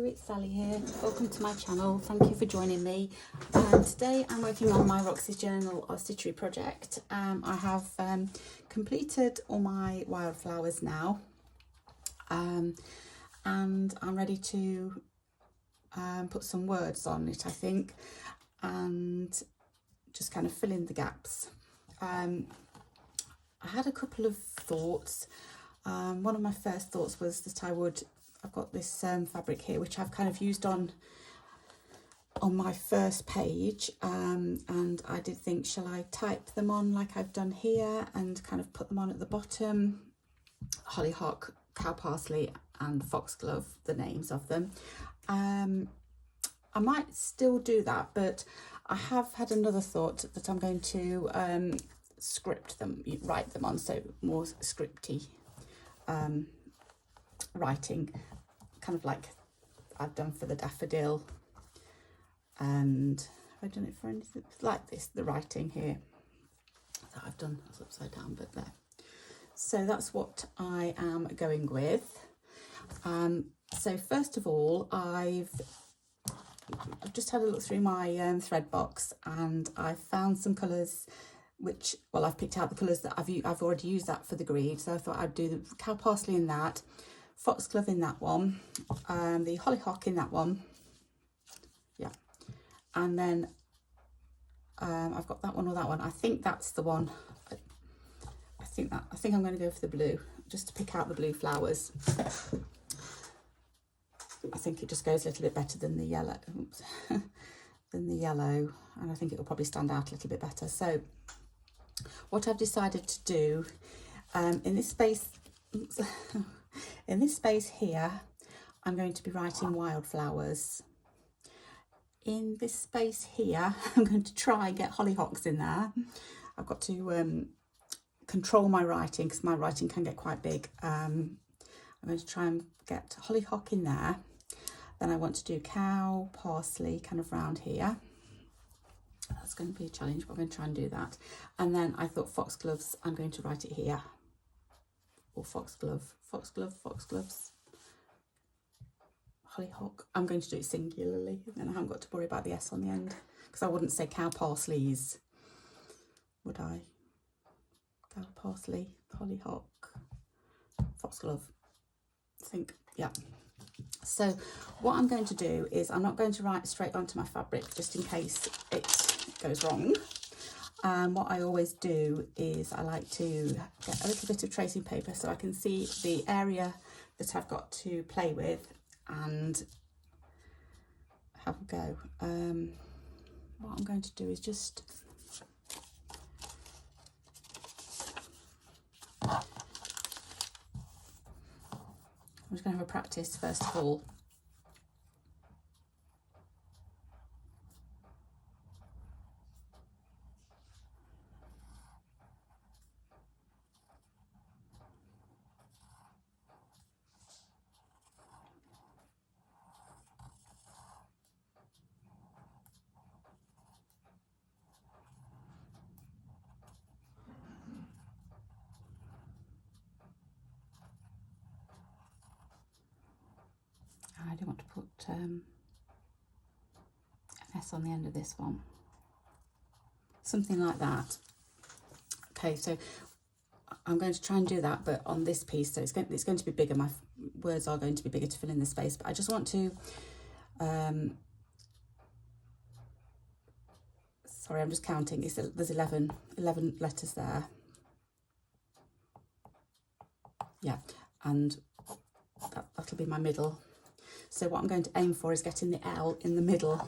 it's Sally here. Welcome to my channel. Thank you for joining me. And today I'm working on my Roxy's Journal of Stitchery project. I have completed all my wildflowers now, and I'm ready to put some words on it, I think, and just kind of fill in the gaps. I had a couple of thoughts. One of my first thoughts was that I've got this fabric here which I've kind of used on my first page, and I did think, shall I type them on like I've done here and kind of put them on at the bottom? Hollyhock, cow parsley and foxglove, the names of them. I might still do that, but I have had another thought that I'm going to script them, write them on, so more scripty writing, kind of like I've done for the daffodil. And have I done it for anything like this? The writing here that I've done, it's upside down, but there. So that's what I am going with. So first of all, I've just had a look through my thread box, and I found some colours which, well, I've picked out the colours that I've already used that for the green. So I thought I'd do the cow parsley in that, foxglove in that one, the hollyhock in that one, yeah, and then I've got that one or that one. I think that's the one. I think I'm going to go for the blue, just to pick out the blue flowers. I think it just goes a little bit better than the yellow. Oops. Than the yellow, and I think it will probably stand out a little bit better. So what I've decided to do in this space here, I'm going to be writing wildflowers. In this space here, I'm going to try and get hollyhocks in there. I've got to control my writing because my writing can get quite big. I'm going to try and get hollyhock in there. Then I want to do cow parsley kind of round here. That's going to be a challenge, but I'm going to try and do that. And then I thought foxgloves, I'm going to write it here. Or foxgloves. Hollyhock, I'm going to do it singularly, and I haven't got to worry about the S on the end, because I wouldn't say cow parsleys, would I? Cow parsley, hollyhock, foxglove, I think, yeah. So what I'm going to do is I'm not going to write straight onto my fabric just in case it goes wrong. What I always do is I like to get a little bit of tracing paper so I can see the area that I've got to play with and have a go. What I'm going to do is just I'm just going to have a practice first of all. I do want to put an S on the end of this one, something like that. Okay, so I'm going to try and do that, but on this piece, so it's going to be bigger. My words are going to be bigger to fill in the space, but I just want to, sorry, I'm just counting. There's 11 letters there. Yeah, and that'll be my middle. So what I'm going to aim for is getting the L in the middle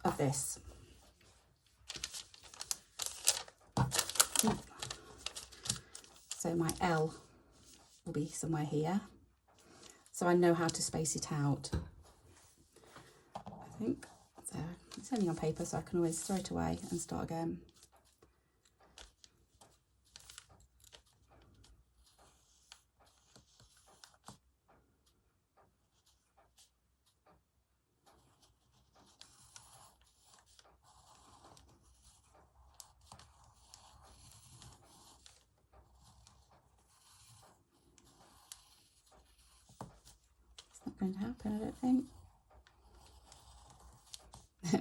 of this. So my L will be somewhere here. So I know how to space it out. I think so. It's only on paper, so I can always throw it away and start again. not going to happen, I don't think.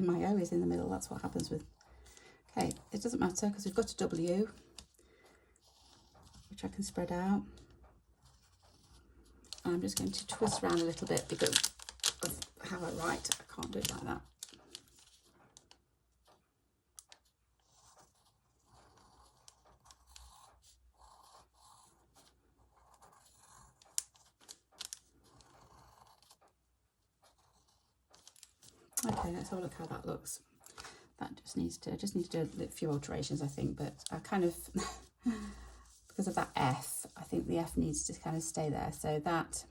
My O is in the middle, that's what happens with... Okay, it doesn't matter because we've got a W, which I can spread out. And I'm just going to twist around a little bit because of how I write. I can't do it like that. Okay, let's have a look how that looks. That just needs to, do a few alterations, I think, but I kind of, because of that F, I think the F needs to kind of stay there. So that,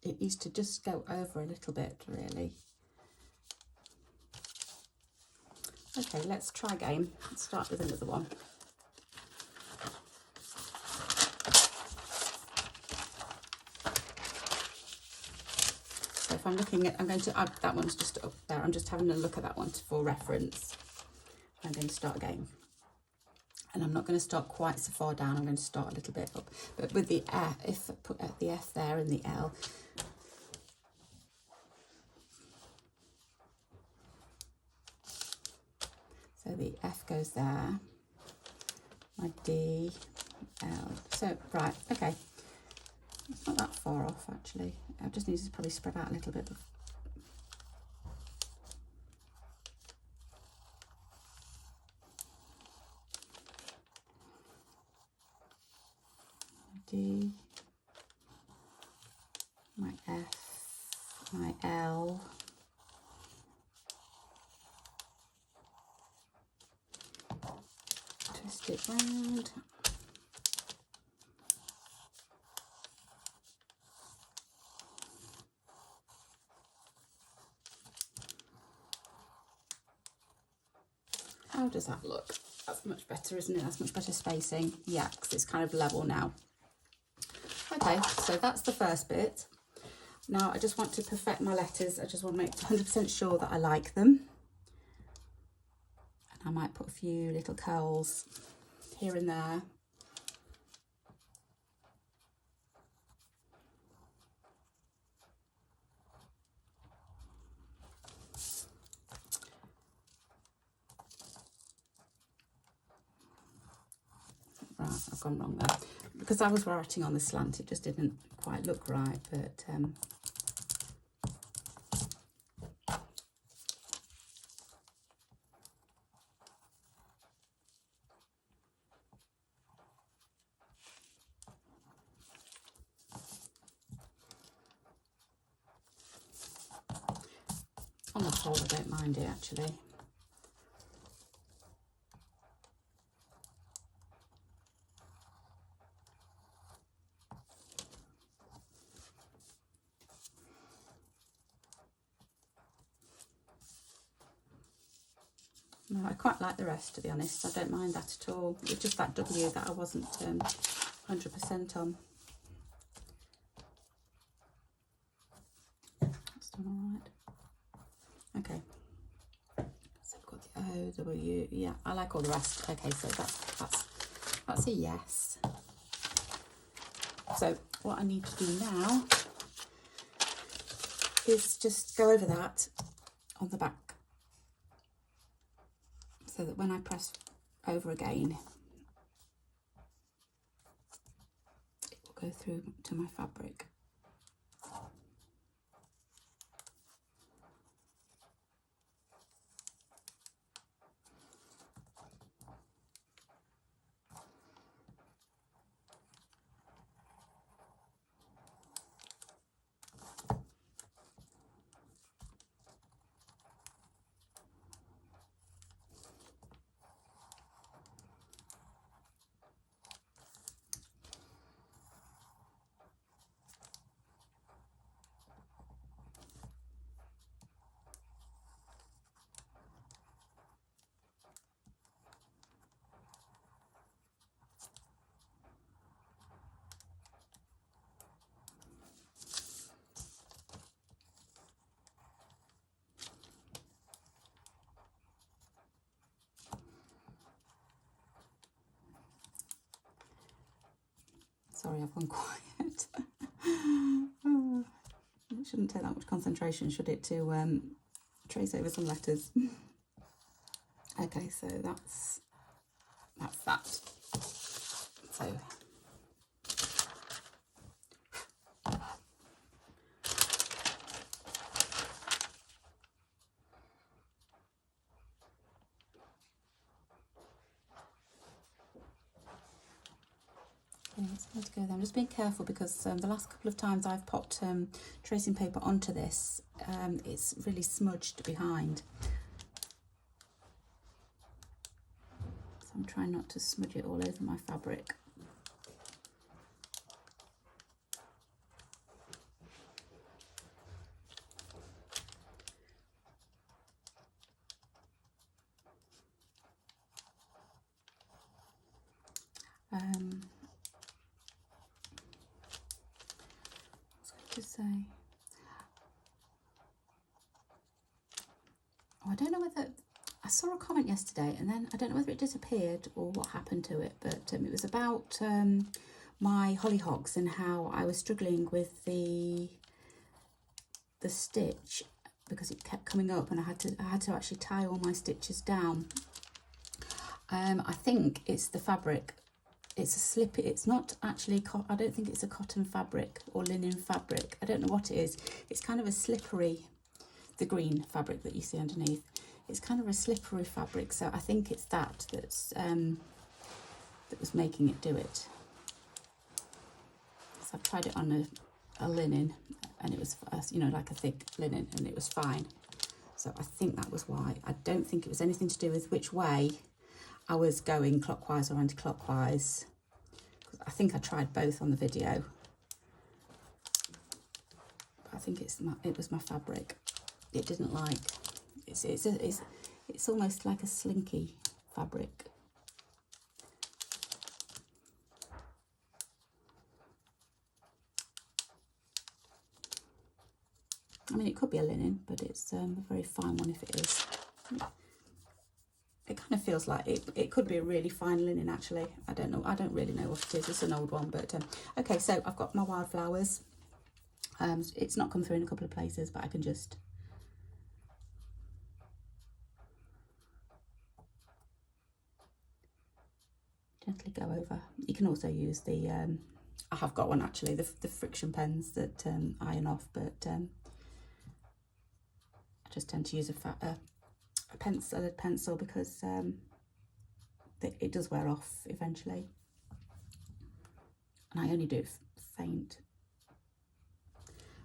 it needs to just go over a little bit, really. Okay, let's try again. Let's start with another one. If I'm looking at, I'm going to add, that one's just up there. I'm just having a look at that one for reference. I'm going to start again. And I'm not going to start quite so far down. I'm going to start a little bit up. But with the F, if I put the F there and the L. So the F goes there. My D, L. So, right, okay. It's not that far off, actually. I just need to probably spread out a little bit. D, my F, my L. Twist it round. How does that look? That's much better, isn't it? That's much better spacing. Yeah, because it's kind of level now. Okay, so that's the first bit. Now I just want to perfect my letters. I just want to make 100% sure that I like them. And I might put a few little curls here and there. Right, I've gone wrong there. Because I was writing on the slant, it just didn't quite look right, but on the whole, I don't mind it, actually. No, I quite like the rest, to be honest. I don't mind that at all. It's just that W that I wasn't 100% on. That's done all right. Okay. So I've got the O, W. Yeah, I like all the rest. Okay, so that's a yes. So what I need to do now is just go over that on the back, so that when I press over again, it will go through to my fabric. Sorry, I've gone quiet. concentration, should it, to trace over some letters. Okay, so that's that. So yeah, it's going to go there. I'm just being careful because the last couple of times I've popped tracing paper onto this, it's really smudged behind. So I'm trying not to smudge it all over my fabric. To say, oh, I don't know whether I saw a comment yesterday, and then I don't know whether it disappeared or what happened to it, but it was about my hollyhocks and how I was struggling with the stitch because it kept coming up, and I had to actually tie all my stitches down. I think it's the fabric. It's a slip. It's not actually, I don't think it's a cotton fabric or linen fabric. I don't know what it is. It's kind of a slippery, the green fabric that you see underneath. It's kind of a slippery fabric. So I think it's that was making it do it. So I've tried it on a linen, and it was, you know, like a thick linen, and it was fine. So I think that was why. I don't think it was anything to do with which way I was going, clockwise or anti-clockwise. I think I tried both on the video. But I think it was my fabric. It didn't like. It's almost like a slinky fabric. I mean, it could be a linen, but it's a very fine one if it is. It kind of feels like it could be a really fine linen, actually. I don't know. I don't really know what it is. It's an old one, but okay. So I've got my Wildflowers. It's not come through in a couple of places, but I can just gently go over. You can also use the. I have got one actually. The friction pens that iron off, but I just tend to use a pencil because it does wear off eventually, and I only do it faint.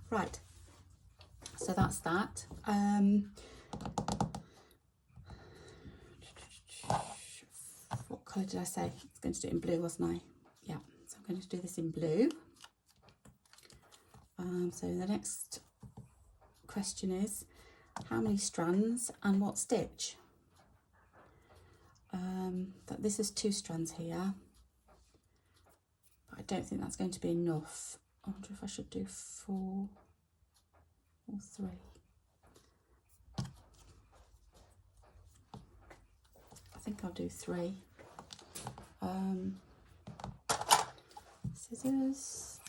Right, so that's that. What colour did I say? I was going to do it in blue, wasn't I? Yeah, so I'm going to do this in blue. So the next question is, how many strands and what stitch? This is 2 strands here, but I don't think that's going to be enough. I wonder if I should do 4 or 3. I think I'll do 3. Scissors.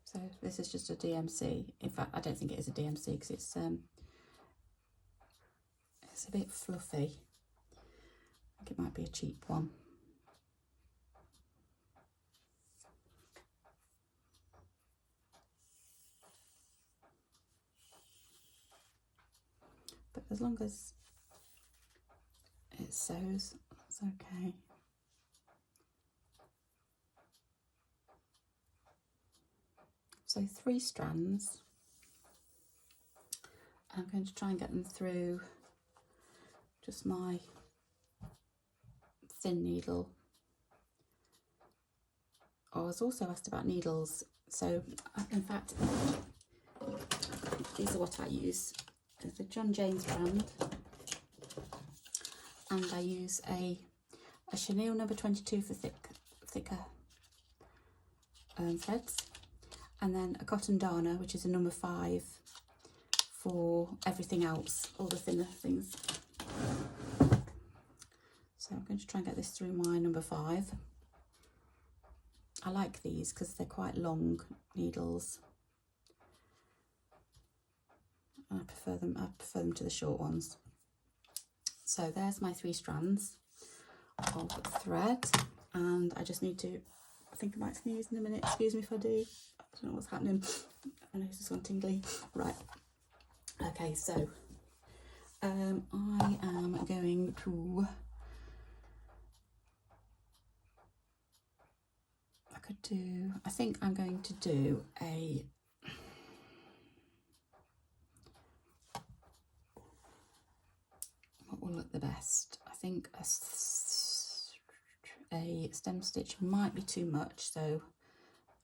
So this is just a DMC. In fact, I don't think it is a DMC because it's a bit fluffy. I think it might be a cheap one. But as long as it sews, it's okay. So 3 strands. I'm going to try and get them through just my thin needle. I was also asked about needles, so in fact these are what I use. There's a John James brand, and I use a chenille number 22 for thicker threads, and then a cotton darner, which is a number 5 for everything else, all the thinner things. So I'm going to try and get this through my number 5. I like these because they're quite long needles. I prefer them to the short ones. So there's my 3 strands of thread, and I just need to, I think I might sneeze in a minute, excuse me if I do, I don't know what's happening, my nose has gone tingly. Right, okay, so I am going to, I think I'm going to do what will look the best. I think a stem stitch might be too much, so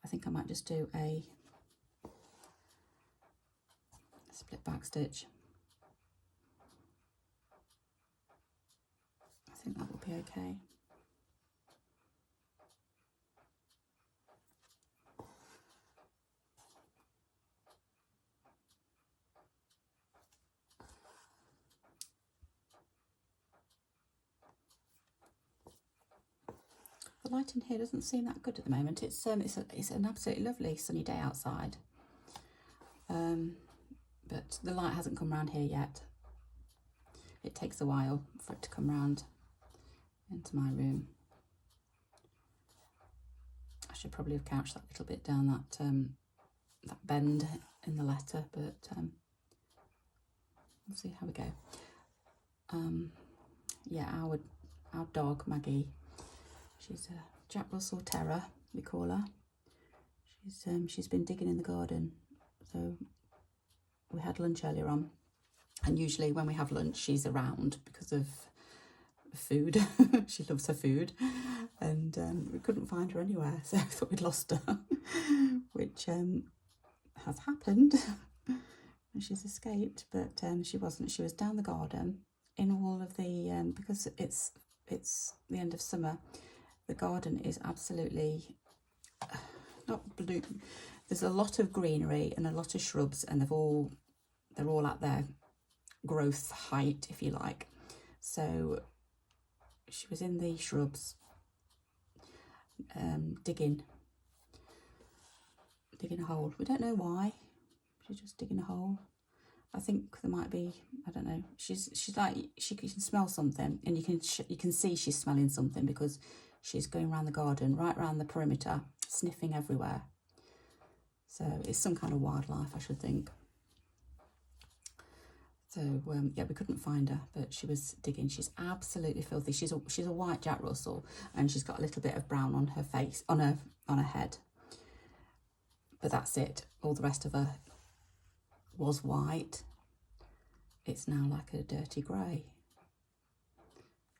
I think I might just do a split back stitch. I think that will be okay. The light in here doesn't seem that good at the moment. It's an absolutely lovely sunny day outside, but the light hasn't come round here yet. It takes a while for it to come round into my room. I should probably have couched that little bit down that bend in the letter, but we'll see how we go. Yeah, our dog Maggie, she's a Jack Russell Terrier, we call her. She's been digging in the garden, so we had lunch earlier on, and usually when we have lunch she's around because of food. She loves her food, and we couldn't find her anywhere, so I thought we'd lost her, which has happened. She's escaped, but she wasn't. She was down the garden in all of the because it's the end of summer. The garden is absolutely not blue. There's a lot of greenery and a lot of shrubs, and they're all at their growth height, if you like. So she was in the shrubs, digging a hole. We don't know why. She's just digging a hole. I think there might be, I don't know. She's like, she can smell something, and you can see she's smelling something because she's going around the garden, right around the perimeter, sniffing everywhere. So it's some kind of wildlife, I should think. So yeah, we couldn't find her, but she was digging. She's absolutely filthy. She's a white Jack Russell, and she's got a little bit of brown on her face, on her head. But that's it. All the rest of her was white. It's now like a dirty grey.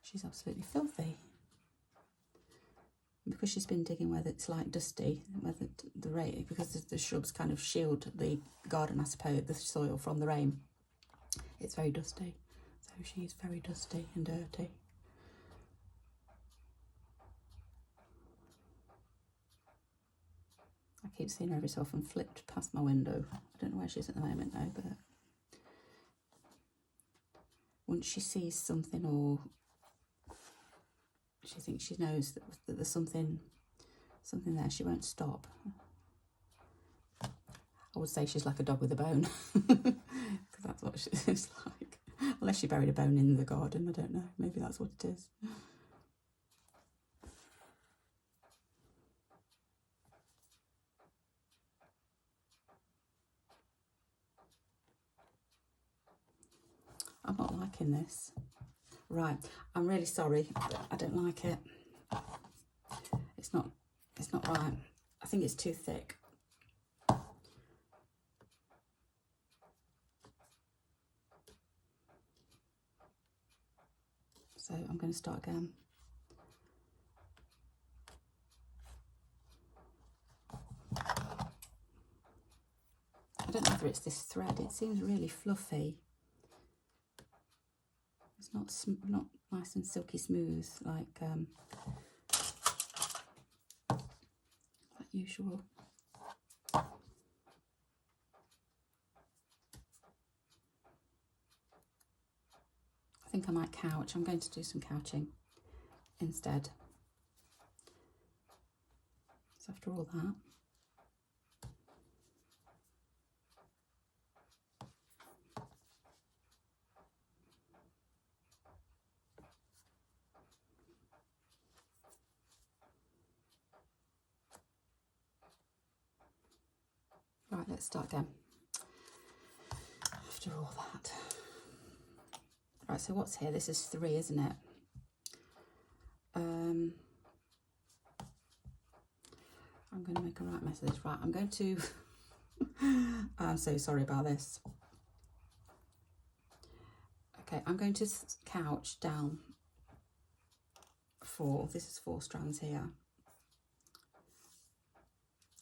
She's absolutely filthy. Because she's been digging where it's like dusty, where the rain, because the shrubs kind of shield the garden, I suppose, the soil from the rain. It's very dusty. So she's very dusty and dirty. I keep seeing her every so often flipped past my window. I don't know where she is at the moment though, but once she sees something, or she thinks she knows that there's something there, she won't stop. I would say she's like a dog with a bone, because that's what she's like. Unless she buried a bone in the garden, I don't know. Maybe that's what it is. I'm not liking this. Right, I'm really sorry, but I don't like it. It's not right. I think it's too thick. So I'm going to start again. I don't know whether it's this thread. It seems really fluffy. It's not nice and silky smooth like usual. I think I might couch. I'm going to do some couching instead. So after all that, right, let's start again. After all that. Right, so what's here? This is 3, isn't it? I'm going to make a right mess of this. Right, I'm going to... I'm so sorry about this. Okay, I'm going to couch down 4. This is 4 strands here.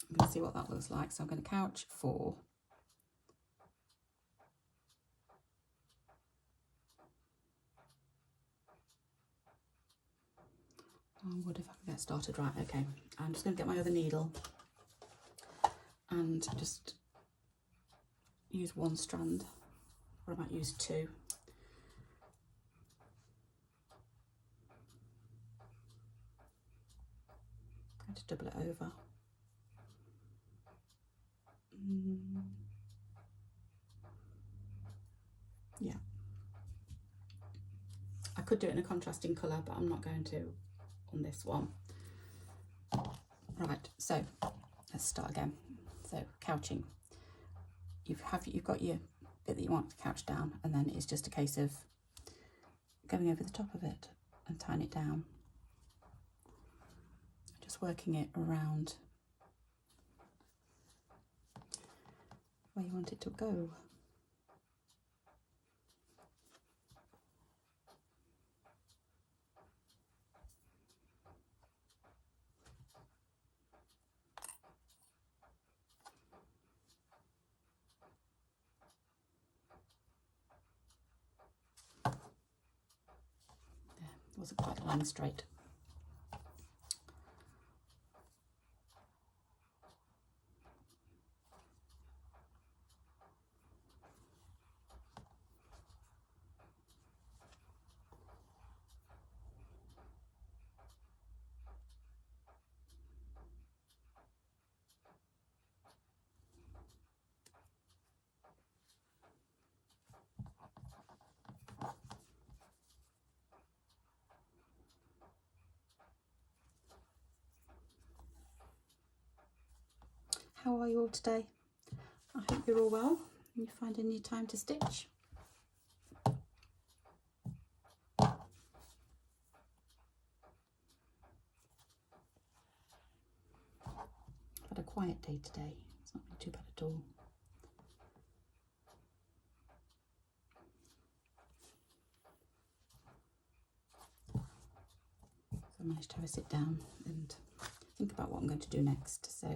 I'm going to see what that looks like. So I'm going to couch 4. I would if I can get started. Right, okay. I'm just going to get my other needle and just use 1 strand, or I might use 2. I'm going to double it over. Yeah. I could do it in a contrasting colour, but I'm not going to on this one. Right, so let's start again. So couching. You've got your bit that you want to couch down, and then it's just a case of going over the top of it and tying it down. Just working it around where you want it to go. Wasn't quite a line straight. How are you all today? I hope you're all well and you're finding your time to stitch. I've had a quiet day today. It's not been too bad at all. So I managed to have a sit down and think about what I'm going to do next. So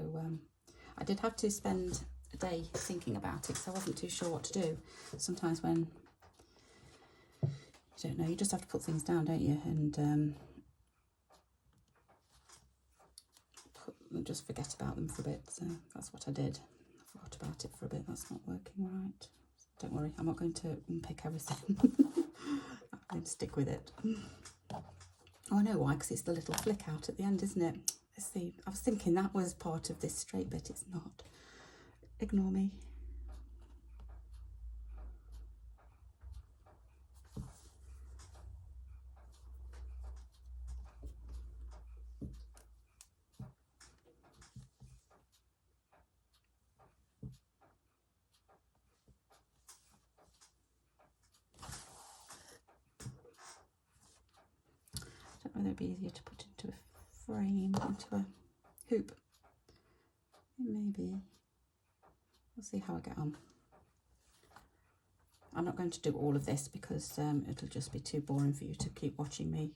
I did have to spend a day thinking about it, so I wasn't too sure what to do. Sometimes when you don't know, you just have to put things down, don't you? And just forget about them for a bit. So that's what I did. I forgot about it for a bit. That's not working right. Don't worry, I'm not going to unpick everything. I'm going to stick with it. Oh, I know why, because it's the little flick out at the end, isn't it? Let's see. I was thinking that was part of this straight bit. It's not. Ignore me. I don't know whether it'd be easier to put into a frame, into a hoop. Maybe. We'll see how I get on. I'm not going to do all of this because it'll just be too boring for you to keep watching me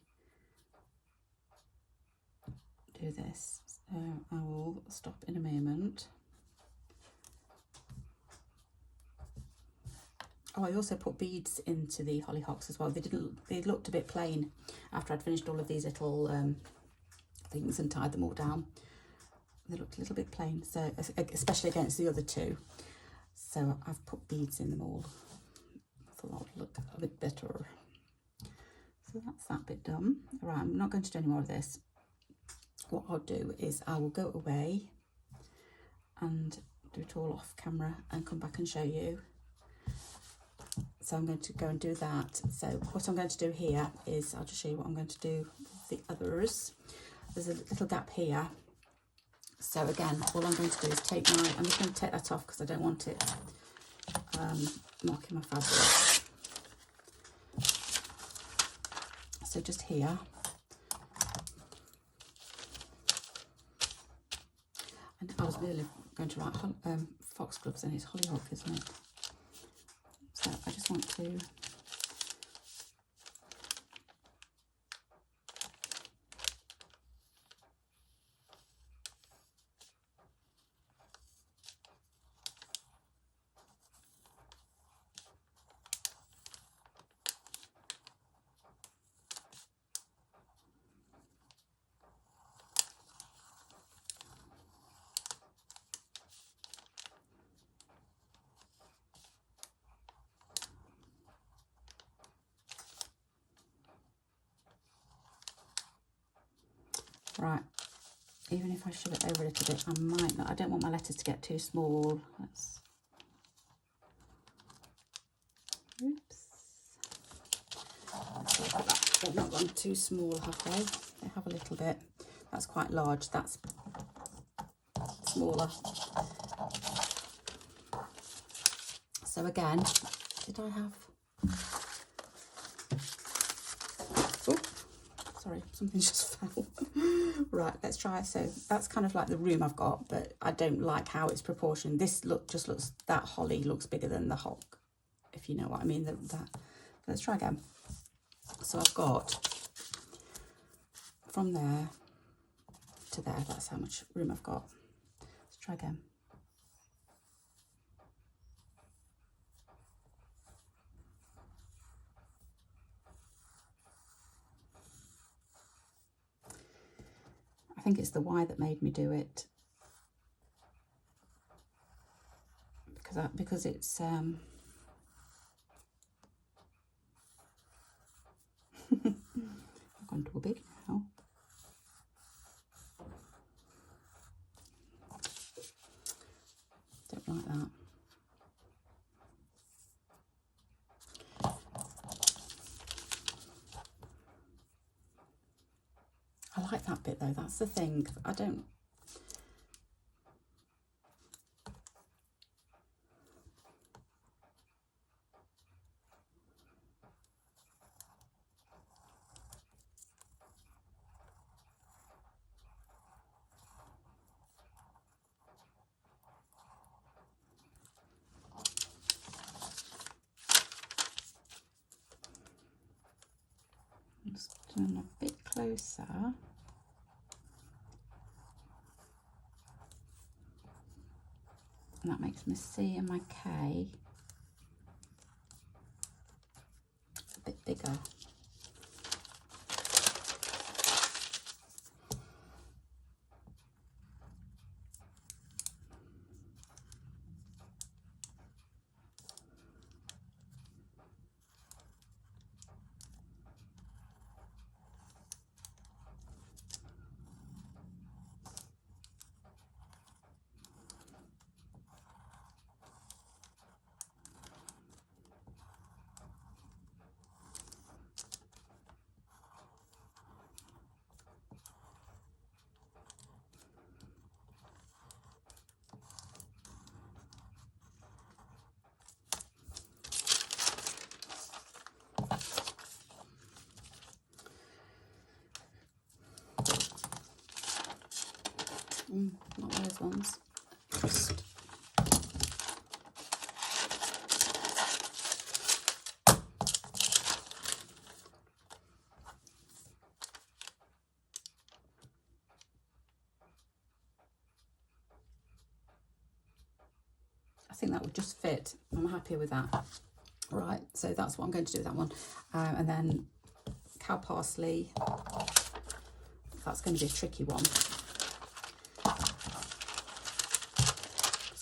do this. So I will stop in a moment. Oh, I also put beads into the hollyhocks as well. They looked a bit plain after I'd finished all of these little things and tied them all down. They looked a little bit plain, so especially against the other 2. So I've put beads in them all. I thought that would look a bit better. So that's that bit done. Right, I'm not going to do any more of this. what I'll do is I will go away and do it all off camera and come back and show you. So I'm going to go and do that. So what I'm going to do here is, I'll just show you what I'm going to do with the others. There's a little gap here. So again, all I'm going to do is take my, I'm just going to take that off because I don't want it marking my fabric. So just here. And I was really going to write foxgloves, and it's hollyhock, isn't it? So I just want to right, even if I shove it over a little bit, I might not, I don't want my letters to get too small. Let's, oops. Let's look at that. They've not gone too small, have they? They have a little bit. That's quite large, that's smaller. So again, did I have, oh, sorry, something just fell. Right, let's try. So that's kind of like the room I've got, but I don't like how it's proportioned. This just looks, that holly looks bigger than the hock, if you know what I mean. That. Let's try again. So I've got from there to there, that's how much room I've got. Let's try again. I think it's the Y that made me do it, because it's I've gone too big now. Don't like that. I like that bit though, that's the thing. I don't, just doing a bit closer. And that makes my C and my K a bit bigger. Not those ones. Just I think that would just fit. I'm happy with that. Right, so that's what I'm going to do with that one. And then cow parsley, that's going to be a tricky one.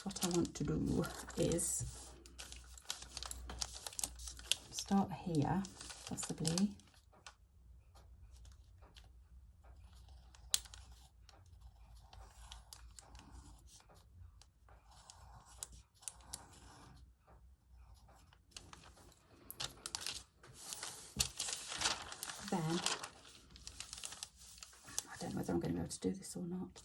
What I want to do is start here, possibly, whether I'm going to be able to do this or not.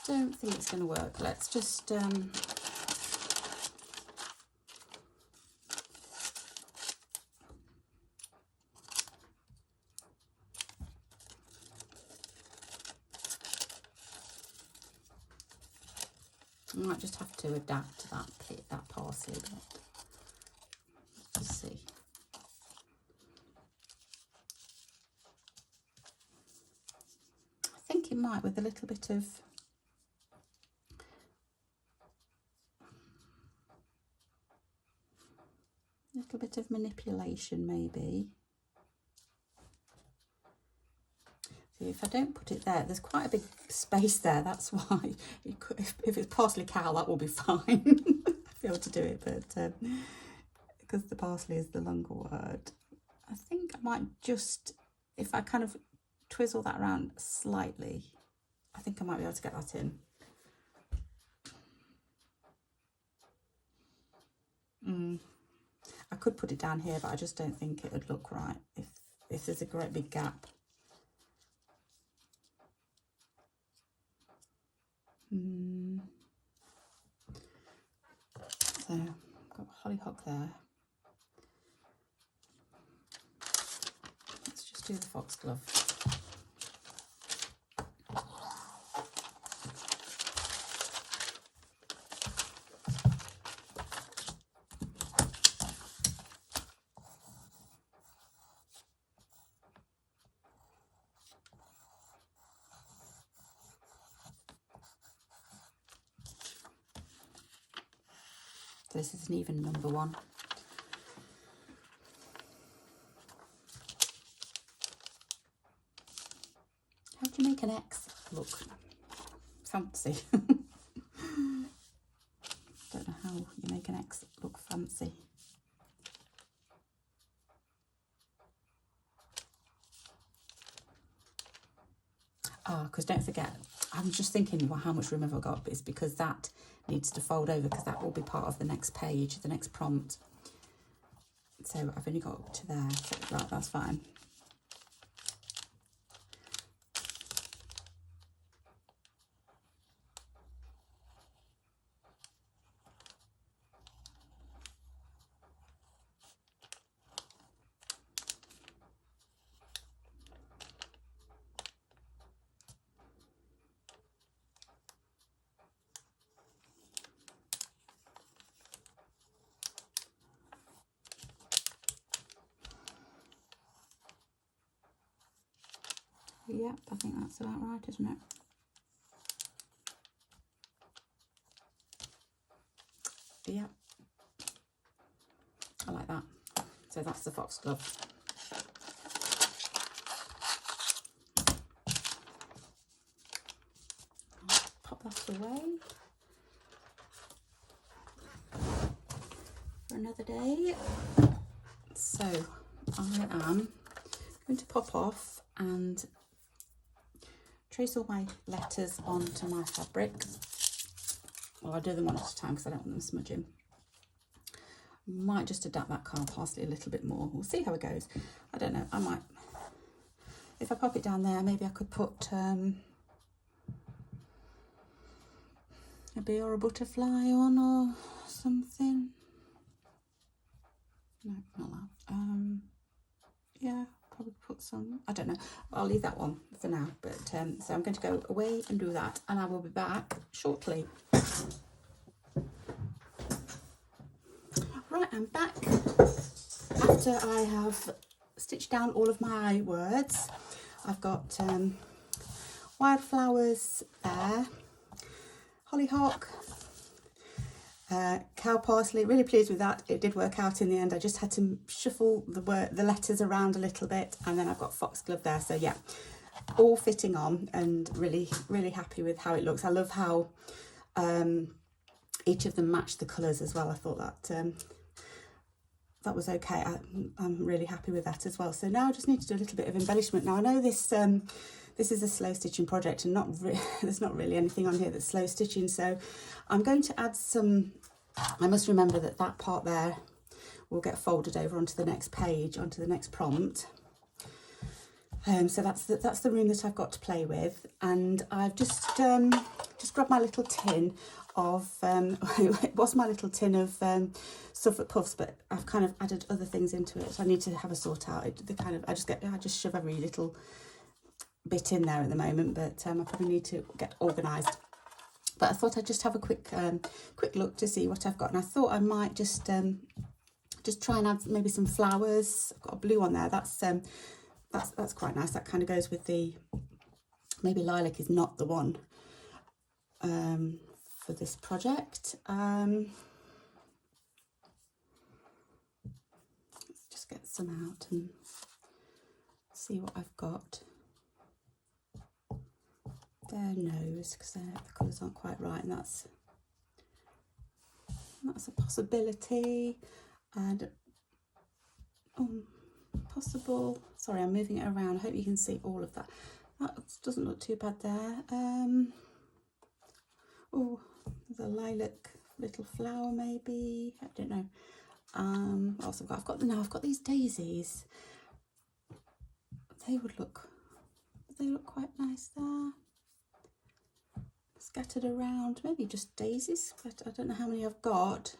Don't think it's going to work. Let's just I might just have to adapt to that parsley bit. Let's see. I think it might, with a little bit of manipulation maybe. See, if I don't put it there, there's quite a big space there, that's why. If it's parsley cow, that will be fine. I'll be able to do it, but because the parsley is the longer word, I think I might just, if I kind of twizzle that around slightly, I think I might be able to get that in. I could put it down here, but I just don't think it would look right if there's a great big gap. So I've got hollyhock there. Let's just do the foxglove. This is an even number one. How do you make an X look fancy? Don't know how you make an X look fancy. Because don't forget, I'm just thinking, well, how much room have I got? But it's because that needs to fold over, because that will be part of the next page, the next prompt. So I've only got up to there, so right, that's fine. Yep, I think that's about right, isn't it? Yep. I like that. So that's the foxglove. I'll pop that away for another day. So I am going to pop off and trace all my letters onto my fabric. Well, I'll do them one at a time because I don't want them smudging. Might just adapt that carl parsley a little bit more. We'll see how it goes. I don't know. I might, if I pop it down there, maybe I could put a bee or a butterfly on or something. No, not that. Yeah, probably put some, I don't know. I'll leave that one for now. But so I'm going to go away and do that, and I will be back shortly. Right, I'm back after I have stitched down all of my words. I've got wildflowers there, hollyhock, Cow parsley, really pleased with that. It did work out in the end. I just had to shuffle the letters around a little bit, and then I've got foxglove there. So yeah, all fitting on, and really, really happy with how it looks. I love how each of them match the colours as well. I thought that that was okay. I'm really happy with that as well. So now I just need to do a little bit of embellishment. Now I know this this is a slow stitching project, and there's not really anything on here that's slow stitching. So I'm going to add some. I must remember that that part there will get folded over onto the next page, onto the next prompt. So that's the room that I've got to play with, and I've just grabbed my little tin of it was my little tin of Suffolk puffs, but I've kind of added other things into it. So I need to have a sort out. I just shove every little bit in there at the moment, but I probably need to get organised. But I thought I'd just have a quick look to see what I've got, and I thought I might just try and add maybe some flowers. I've got a blue on there. That's quite nice. That kind of goes with the, maybe lilac is not the one for this project. Let's just get some out and see what I've got. Their nose, because the colours aren't quite right, and that's a possibility. And possible. Sorry, I'm moving it around. I hope you can see all of that. That doesn't look too bad there. Oh, there's a lilac little flower maybe. I don't know. What else I've got these daisies. They look quite nice there. Scattered around, maybe just daisies, but I don't know how many I've got.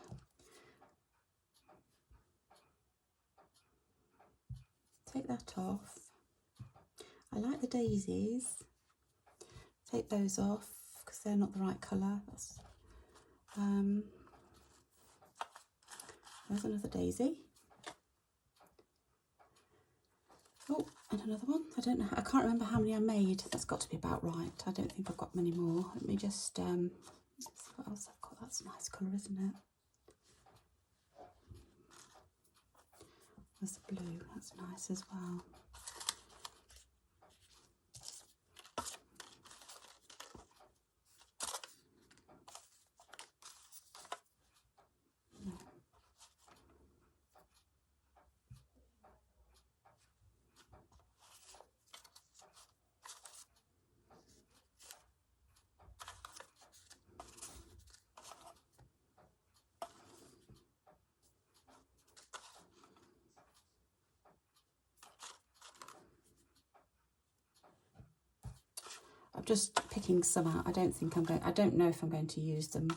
Take that off. I like the daisies. Take those off because they're not the right colour. There's another daisy. Oh, and another one. I don't know. I can't remember how many I made. That's got to be about right. I don't think I've got many more. Let me just let's see what else I've got. That's a nice colour, isn't it? There's the blue. That's nice as well. I'm just picking some out. I don't know if I'm going to use them.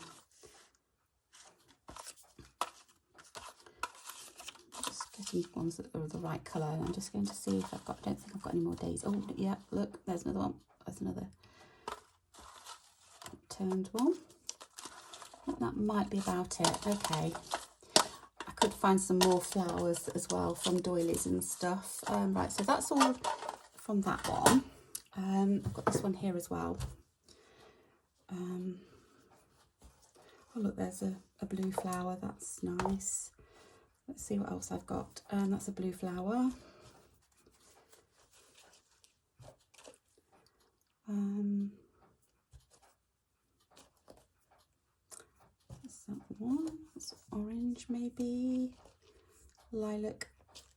Just getting ones that are the right colour. I'm just going to see if I don't think I've got any more daisies. Oh yeah, look, there's another one. There's another turned one. I think that might be about it. Okay. I could find some more flowers as well from doilies and stuff. Right, so that's all from that one. I've got this one here as well. Oh look, there's a blue flower. That's nice. Let's see what else I've got. That's a blue flower. That's that one. That's orange maybe. Lilac.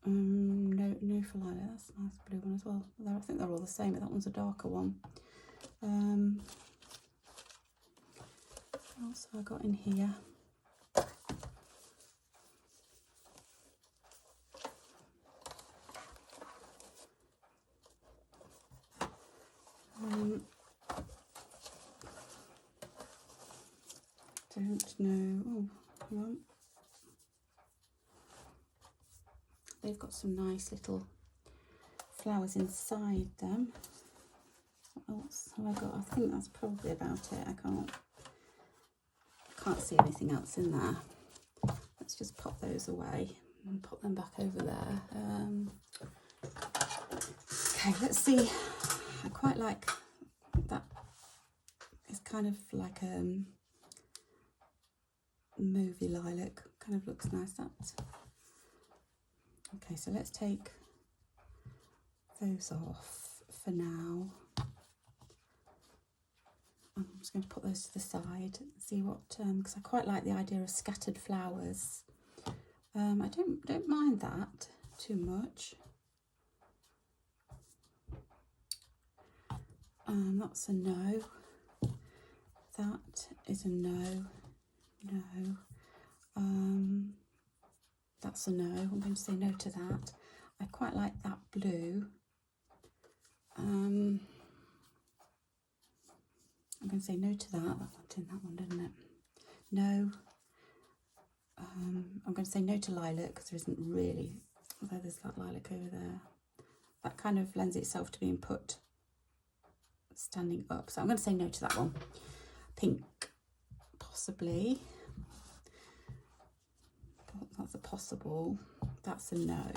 No for lilac. That's a nice blue one as well. I think they're all the same, but that one's a darker one. What else have I got in here? Don't know. Oh, hang on. They've got some nice little flowers inside them. What else have I got? I think that's probably about it. I can't see anything else in there. Let's just pop those away and pop them back over there. Okay, let's see. I quite like that. It's kind of like movie lilac. Kind of looks nice, that. Okay, so let's take those off for now. I'm just going to put those to the side and see what, because I quite like the idea of scattered flowers. I don't mind that too much. That's a no. That is a no. No. That's a no. I'm going to say no to that. I quite like that blue. I'm going to say no to that. That went in that one, didn't it? No. I'm going to say no to lilac because there isn't really, although there's that lilac over there. That kind of lends itself to being put standing up. So I'm going to say no to that one. Pink, possibly. That's a possible. That's a no.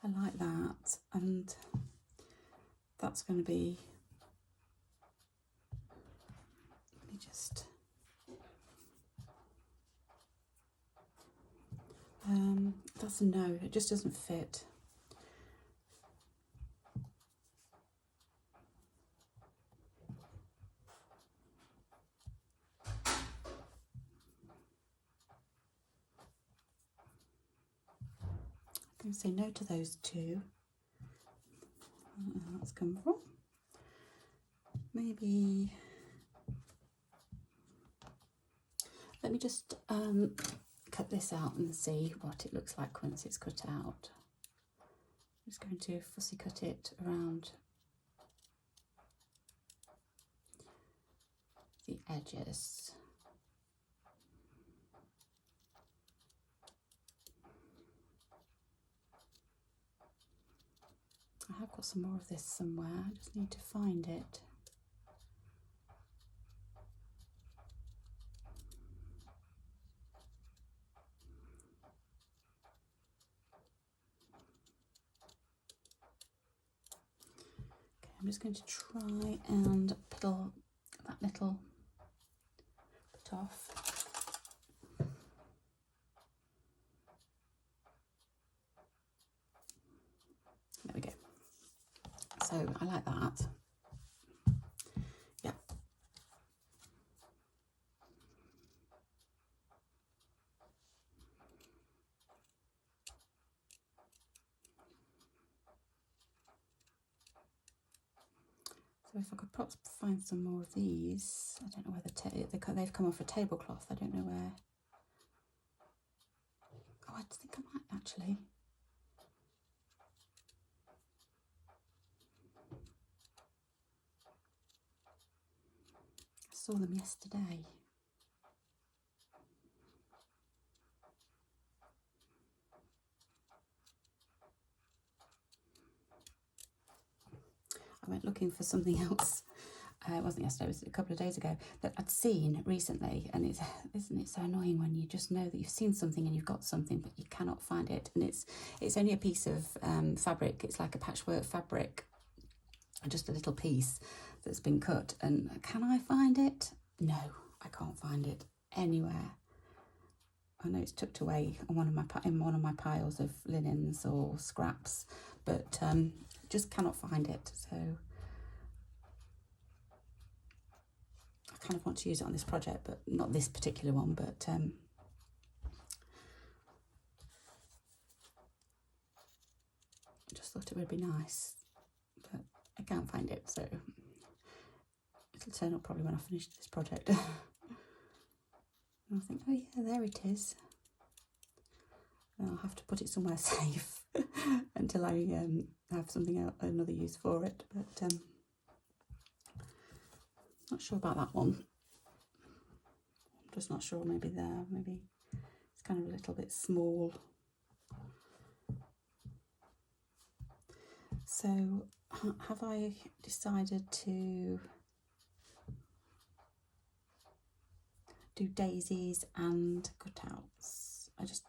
I like that. And that's going to be, let me just, that's a no. It just doesn't fit. I'm going to say no to those two. That's come from. Maybe, let me just cut this out and see what it looks like once it's cut out. I'm just going to fussy cut it around the edges. I have got some more of this somewhere, I just need to find it. Okay, I'm just going to try and pull that little bit off. There we go. So I like that. Yeah. So if I could perhaps find some more of these. I don't know where they've come off a tablecloth. I don't know where. Oh, I think I might actually. I saw them yesterday. I went looking for something else. It wasn't yesterday, it was a couple of days ago, that I'd seen recently, and isn't it so annoying when you just know that you've seen something and you've got something but you cannot find it, and it's only a piece of fabric. It's like a patchwork fabric, just a little piece that's been cut, and can I find it? No, I can't find it anywhere. I know it's tucked away on one of my piles of linens or scraps, but just cannot find it. So I kind of want to use it on this project, but not this particular one, but I just thought it would be nice, but I can't find it, so it'll turn up probably when I finish this project. And I think, oh yeah, there it is. And I'll have to put it somewhere safe until I have something else, another use for it, but not sure about that one. I'm just not sure, maybe there, maybe it's kind of a little bit small. So have I decided to do daisies and cutouts? I just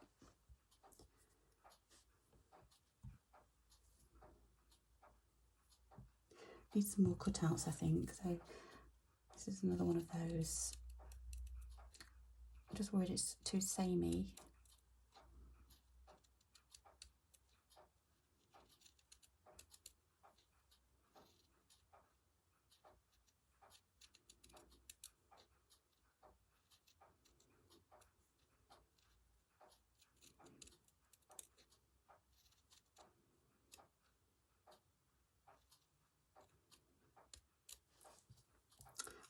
need some more cutouts, I think. So this is another one of those I'm just worried it's too samey.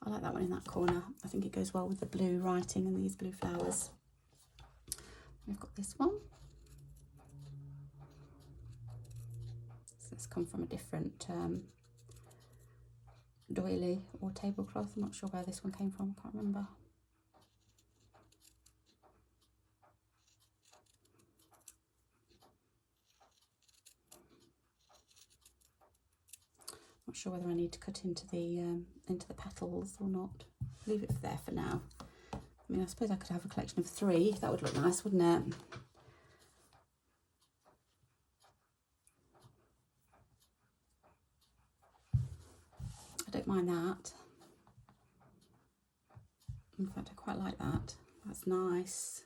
I like that one in that corner. I think it goes well with the blue writing and these blue flowers. We've got this one. So it's come from a different doily or tablecloth. I'm not sure where this one came from, I can't remember. Not sure whether I need to cut into the petals or not. Leave it there for now. I mean, I suppose I could have a collection of 3. That would look nice, wouldn't it? I don't mind that. In fact, I quite like that. That's nice.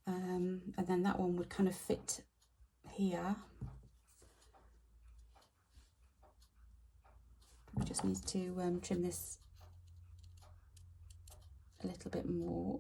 And then that one would kind of fit here. Probably just needs to trim this a little bit more.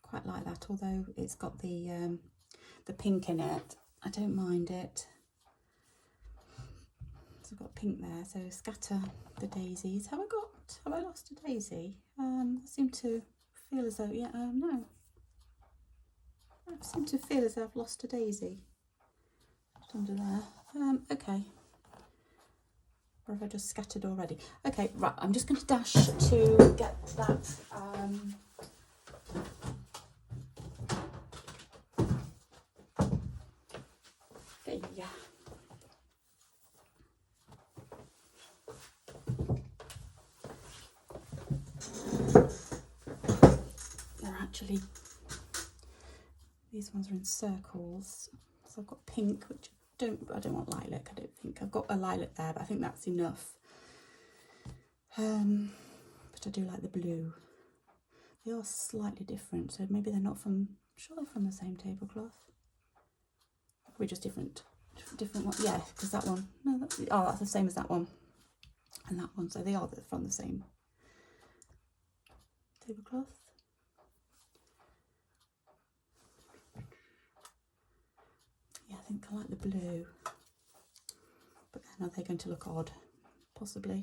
Quite like that, although it's got the pink in it. I don't mind it. So I've got pink there, so scatter the daisies. Have I lost a daisy? I seem to feel as though, yeah, no. I seem to feel as though I've lost a daisy. Just under there. Okay. Or have I just scattered already? Okay, right, I'm just going to dash to get that yeah. They're actually, these ones are in circles. So I've got pink, which I don't want lilac, I don't think. I've got a lilac there, but I think that's enough. But I do like the blue. They are slightly different, so maybe they're not from, I'm sure they're from the same tablecloth. Probably just different one. Yeah, because that one, no, that's the same as that one and that one, so they are from the same tablecloth. Yeah, I think I like the blue, but then are they going to look odd? Possibly.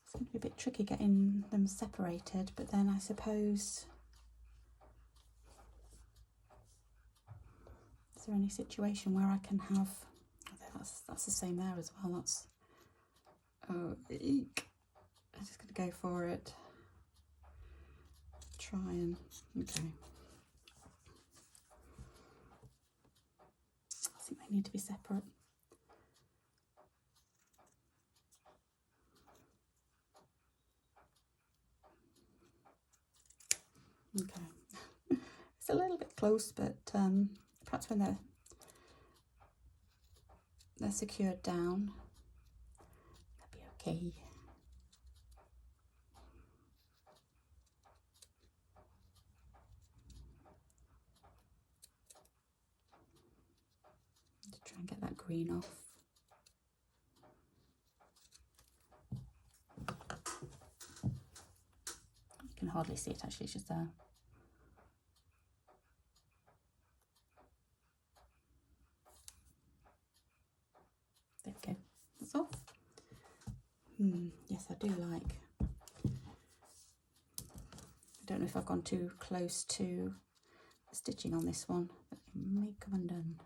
It's going to be a bit tricky getting them separated, but then I suppose, is there any situation where I can have, that's the same there as well, that's, oh, eek. I'm just going to go for it. Try and, okay. I think they need to be separate. Okay. It's a little bit close, but perhaps when they're secured down, that'll be okay. To try and get that green off. You can hardly see it actually, it's just there. There we go, that's off. Yes, I do like. I don't know if I've gone too close to the stitching on this one, but it may come undone.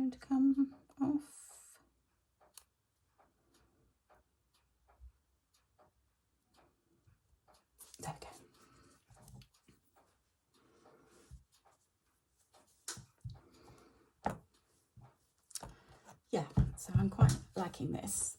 going to come off. There we go. Yeah, so I'm quite liking this.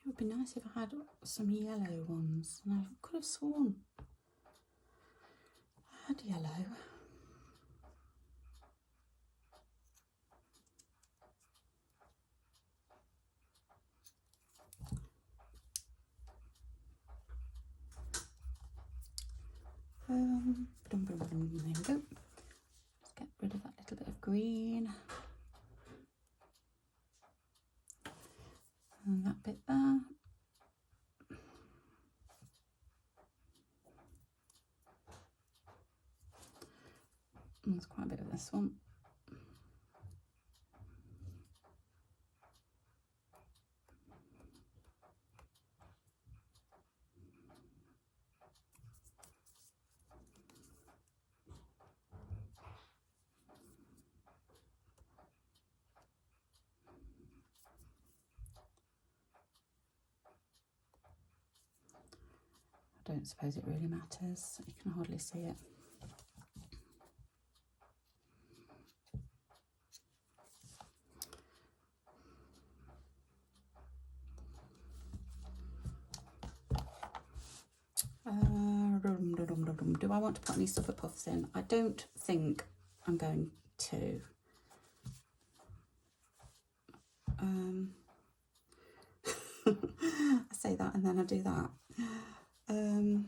It would be nice if I had some yellow ones, and I could have sworn I had yellow. There we go. Let's get rid of that little bit of green. And that bit there. And there's quite a bit of this one. I don't suppose it really matters. You can hardly see it. Do I want to put any stuffer puffs in? I don't think I'm going to. I say that and then I do that. I'm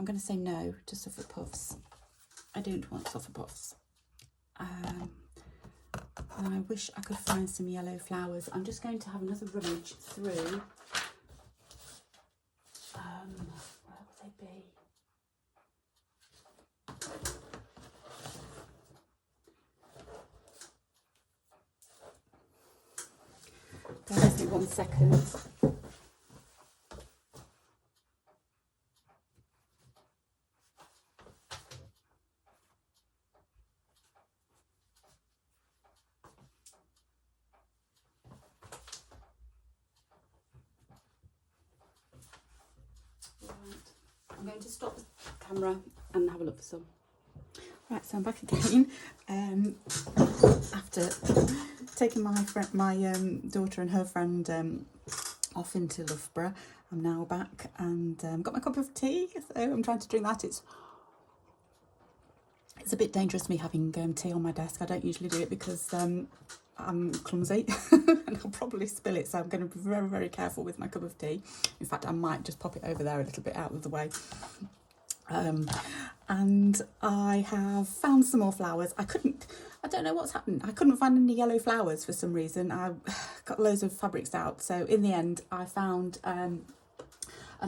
going to say no to stuffer puffs. I don't want stuffer puffs. And I wish I could find some yellow flowers. I'm just going to have another rummage through. Where would they be? Bear with me 1 second. I'm going to stop the camera and have a look for some. Right, so I'm back again after taking my daughter and her friend off into Loughborough. I'm now back and got my cup of tea, so I'm trying to drink that. It's a bit dangerous me having tea on my desk. I don't usually do it because I'm clumsy and I'll probably spill it, so I'm going to be very, very careful with my cup of tea. In fact, I might just pop it over there a little bit out of the way. And I have found some more flowers. I don't know what's happened. I couldn't find any yellow flowers for some reason. I got loads of fabrics out. So in the end, I found an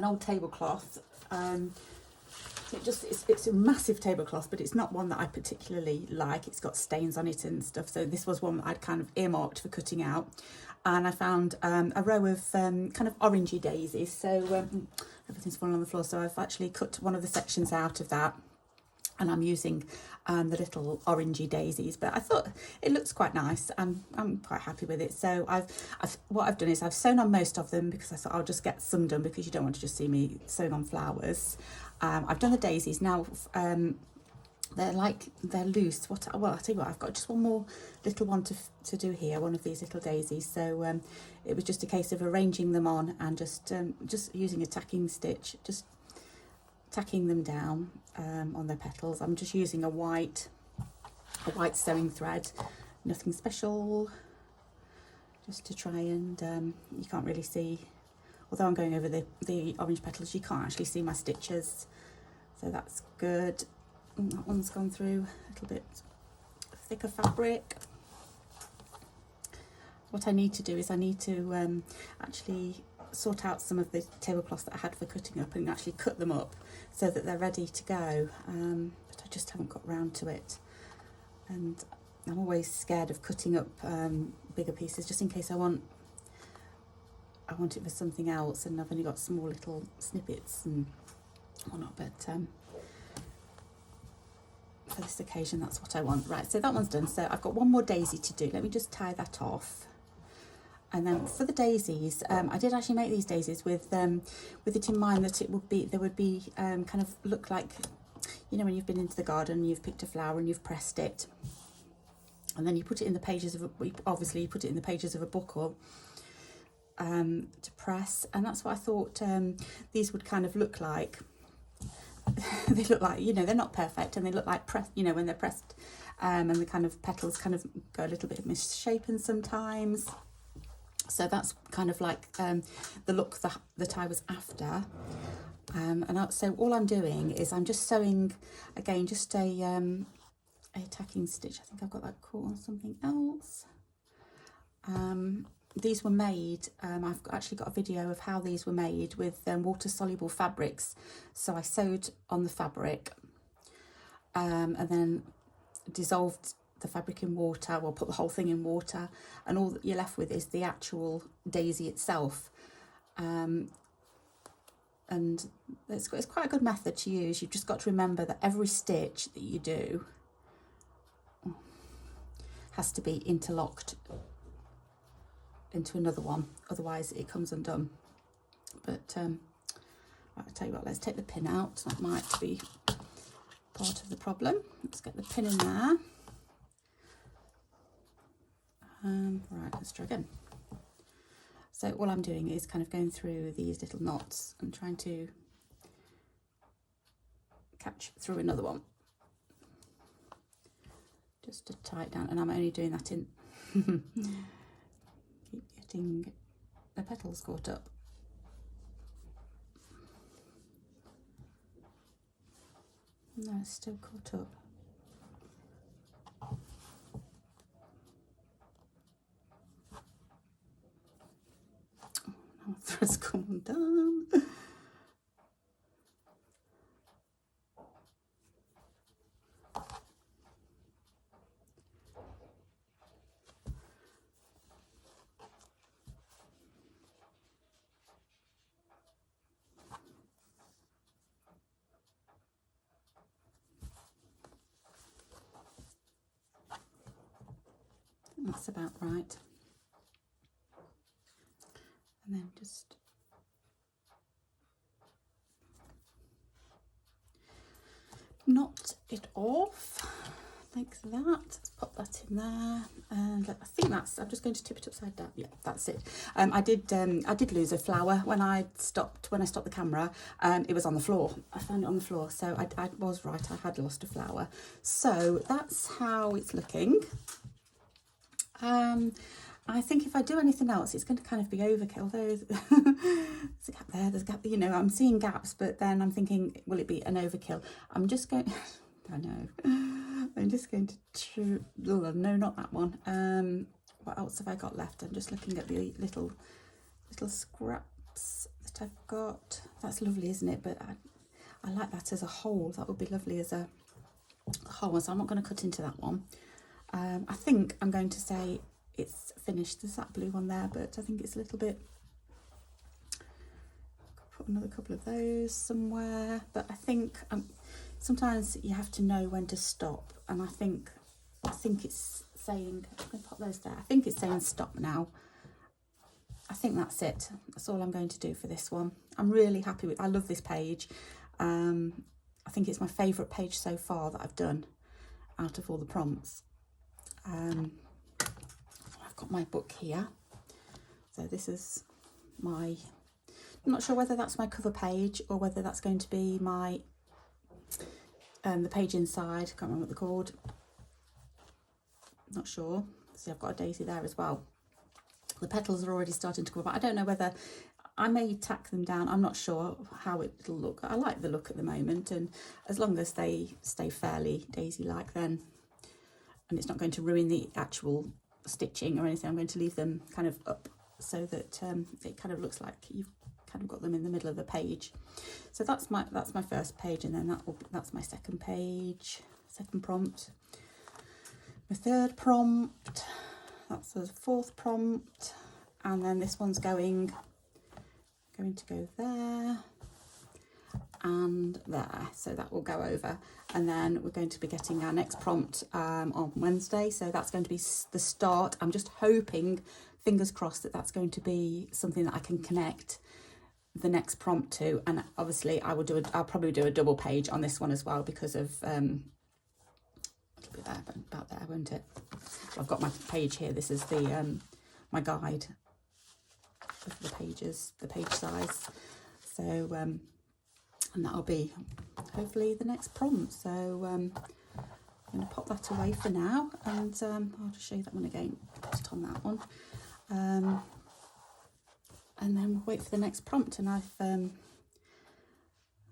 old tablecloth. It's a massive tablecloth, but it's not one that I particularly like. It's got stains on it and stuff. So this was one that I'd kind of earmarked for cutting out. And I found a row of kind of orangey daisies. So everything's fallen on the floor. So I've actually cut one of the sections out of that. And I'm using the little orangey daisies, but I thought it looks quite nice and I'm quite happy with it. So what I've done is I've sewn on most of them because I thought I'll just get some done, because you don't want to just see me sewing on flowers. I've done the daisies now. They're loose. I'll tell you what, I've got just one more little one to do here, one of these little daisies. So it was just a case of arranging them on and just using a tacking stitch, just tacking them down on their petals. I'm just using a white sewing thread, nothing special, just to try and you can't really see, although I'm going over the orange petals, you can't actually see my stitches, so that's good. that one's gone through a little bit thicker fabric. What I need to do is I need to actually sort out some of the tablecloths that I had for cutting up and actually cut them up so that they're ready to go, but I just haven't got round to it, and I'm always scared of cutting up bigger pieces just in case I want it for something else and I've only got small little snippets and whatnot, but for this occasion that's what I want. Right, so that one's done. So I've got one more daisy to do. Let me just tie that off. And then for the daisies, I did actually make these daisies with it in mind that they would be kind of look like, you know, when you've been into the garden, you've picked a flower and you've pressed it, and then you put it in the pages of obviously you put it in the pages of a book or to press, and that's what I thought these would kind of look like. They look like, you know, they're not perfect and they look like pressed, you know, when they're pressed, and the kind of petals kind of go a little bit misshapen sometimes. So that's kind of like the look that I was after. So all I'm doing is I'm just sewing, again, just a tacking stitch. I think I've got that caught on something else. These were made, I've actually got a video of how these were made with water-soluble fabrics. So I sewed on the fabric and then dissolved the fabric in water, well, put the whole thing in water, and all that you're left with is the actual daisy itself. And it's quite a good method to use. You've just got to remember that every stitch that you do has to be interlocked into another one, otherwise it comes undone. But right, I'll tell you what, let's take the pin out. That might be part of the problem. Let's get the pin in there. Right, let's try again. So all I'm doing is kind of going through these little knots and trying to catch through another one, just to tie it down. And I'm only doing that in keep getting the petals caught up. No, it's still caught up. Oh, thread's come undone. That's about right. And then just knot it off like that. Let's pop that in there, and I think that's, I'm just going to tip it upside down. Yeah, that's it. I did lose a flower when I stopped the camera. It was on the floor. I found it on the floor, so I was right, I had lost a flower. So that's how it's looking. I think if I do anything else, it's going to kind of be overkill. There's a gap there, there's a gap, you know, I'm seeing gaps, but then I'm thinking, will it be an overkill? I'm just going, I know, I'm just going to, no, not that one. What else have I got left? I'm just looking at the little scraps that I've got. That's lovely, isn't it? But I like that as a whole. That would be lovely as a whole, so I'm not going to cut into that one. I think I'm going to say it's finished. There's that blue one there, but I think it's a little bit, put another couple of those somewhere. But I think sometimes you have to know when to stop, and I think it's saying, I'm going to pop those there. I think it's saying stop now. I think that's it. That's all I'm going to do for this one. I'm really happy with, I love this page. I think it's my favourite page so far that I've done out of all the prompts. I've got my book here, so this is my, I'm not sure whether that's my cover page or whether that's going to be my the page inside. Can't remember what they're called, not sure. See, I've got a daisy there as well. The petals are already starting to come up. I don't know whether I may tack them down. I'm not sure how it'll look. I like the look at the moment, and as long as they stay fairly daisy-like, then, and it's not going to ruin the actual stitching or anything, I'm going to leave them kind of up so that it kind of looks like you've kind of got them in the middle of the page. So that's my first page, and then that's my second page, second prompt. My third prompt, that's the fourth prompt, and then this one's going to go there and there, so that will go over, and then we're going to be getting our next prompt on Wednesday, so that's going to be the start. I'm just hoping, fingers crossed, that that's going to be something that I can connect the next prompt to, and obviously I'll probably do a double page on this one as well, because of it'll be there, about there, won't it? I've got my page here. This is the my guide of the pages, the page size. So and that'll be hopefully the next prompt. So I'm going to pop that away for now, and I'll just show you that one again. Put it on that one, and then we'll wait for the next prompt. And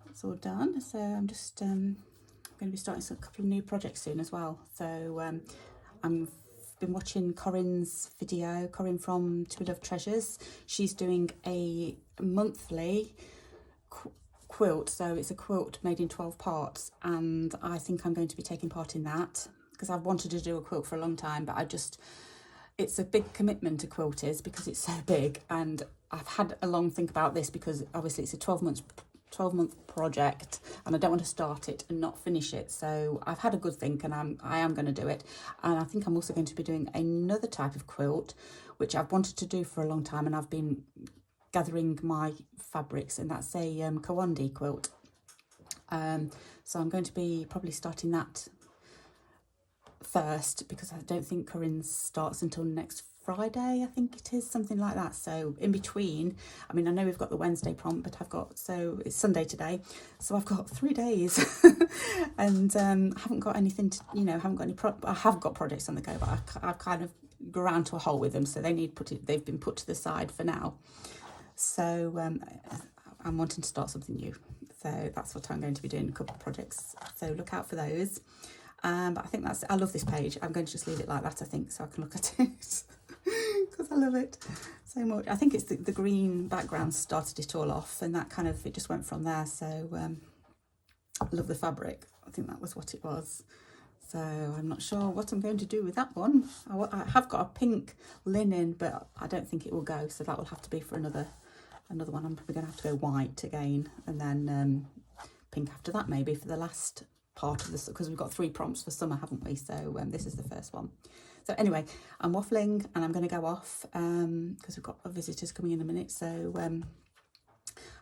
it's all done. So I'm just going to be starting a couple of new projects soon as well. So I've been watching Corinne's video, Corinne from To Be Loved Treasures. She's doing a monthly quilt, so it's a quilt made in 12 parts, and I think I'm going to be taking part in that, because I've wanted to do a quilt for a long time, but it's a big commitment, a quilt is, because it's so big, and I've had a long think about this, because obviously it's a 12-month project, and I don't want to start it and not finish it. So I've had a good think, and I am going to do it. And I think I'm also going to be doing another type of quilt, which I've wanted to do for a long time, and I've been gathering my fabrics, and that's a Kawandi quilt. So I'm going to be probably starting that first, because I don't think Corinne starts until next Friday, I think it is, something like that. So in between, I mean, I know we've got the Wednesday prompt, but so it's Sunday today, so I've got 3 days and I haven't got anything to, haven't got any I have got projects on the go, but I've kind of ground to a hole with them, so they've been put to the side for now. So I'm wanting to start something new, so that's what I'm going to be doing, a couple of projects, so look out for those. But I think I love this page. I'm going to just leave it like that, I think, so I can look at it because I love it so much. I think it's the green background started it all off, and that it just went from there. So I love the fabric. I think that was what it was. So I'm not sure what I'm going to do with that one. I have got a pink linen, but I don't think it will go, so that will have to be for another one. I'm probably going to have to go white again, and then pink after that, maybe, for the last part of this, because we've got 3 prompts for summer, haven't we? So this is the first one. So anyway, I'm waffling, and I'm going to go off because we've got visitors coming in a minute. So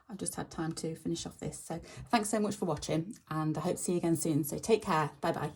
I've just had time to finish off this. So thanks so much for watching, and I hope to see you again soon. So take care. Bye bye.